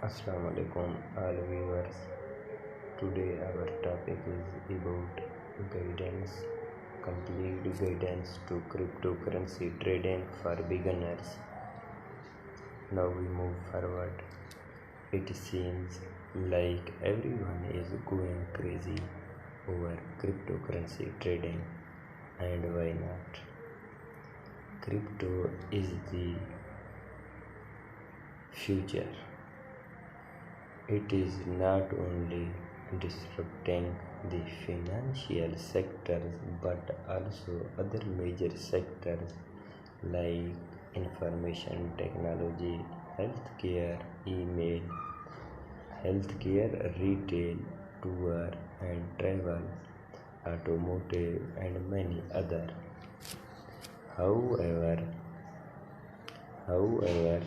Assalamu alaikum all viewers. Today our topic is about guidance, complete guidance to cryptocurrency trading for beginners. Now we move forward. It seems like everyone is going crazy over cryptocurrency trading, and why not? Crypto is the future. It is not only disrupting the financial sectors but also other major sectors like information technology, healthcare, retail, tour and travel, automotive and many other. However, however,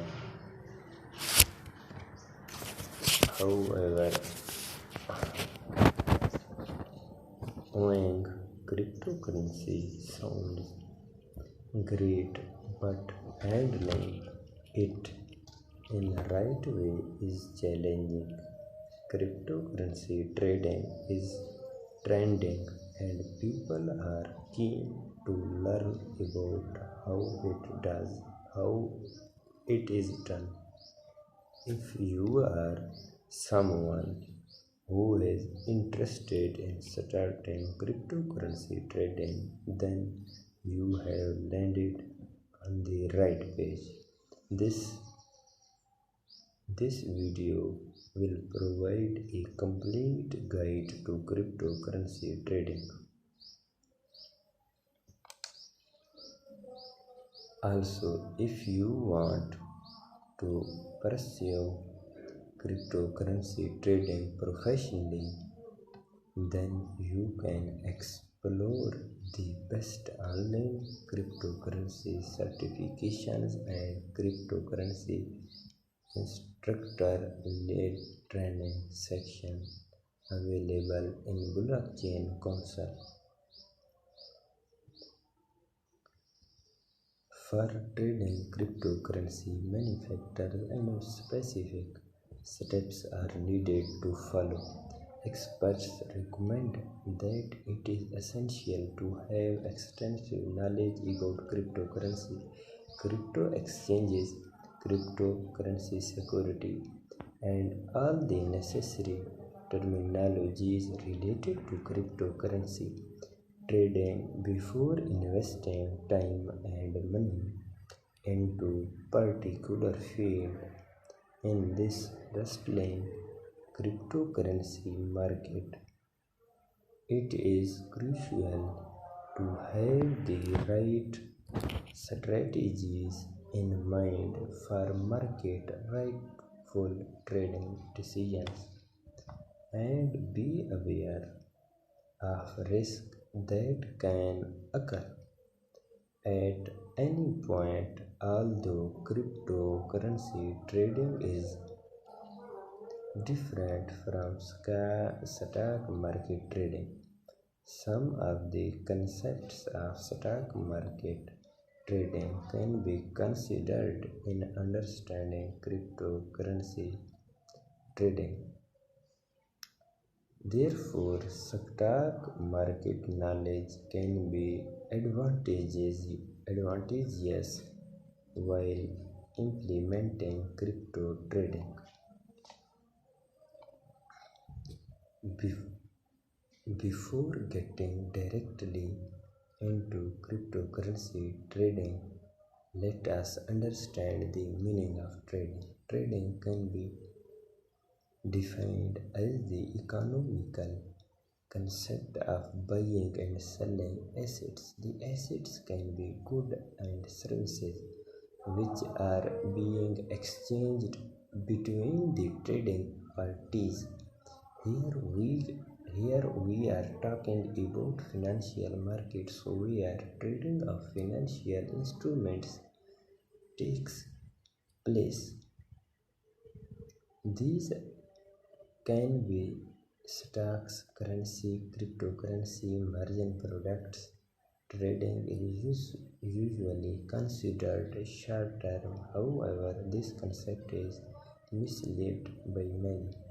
however, owning cryptocurrency sounds great, but handling it in the right way is challenging. Cryptocurrency trading is trending and people are keen to learn about how it is done. If you are someone who is interested in starting cryptocurrency trading, then you have landed on the right page. This video will provide a complete guide to cryptocurrency trading. Also, if you want to pursue cryptocurrency trading professionally, then you can explore the best online cryptocurrency certifications and cryptocurrency instructor-led training section available in Blockchain Council. For trading cryptocurrency, many factors and specific steps are needed to follow. Experts recommend that it is essential to have extensive knowledge about cryptocurrency, crypto exchanges, cryptocurrency security, and all the necessary terminologies related to cryptocurrency trading before investing time and money into particular field. In this bustling cryptocurrency market, it is crucial to have the right strategies in mind for market rightful trading decisions, and be aware of risk that can occur at any point. Although cryptocurrency trading is different from stock market trading, some of the concepts of stock market trading can be considered in understanding cryptocurrency trading. Therefore, stock market knowledge can be advantageous while implementing crypto trading. Before getting directly into cryptocurrency trading, let us understand the meaning of trading. Trading can be defined as the economical concept of buying and selling assets. The assets can be goods and services which are being exchanged between the trading parties. Here we are talking about financial markets where trading of financial instruments takes place. These can be stocks, currency, cryptocurrency, margin products. Trading is usually considered short term. However, this concept is misled by many.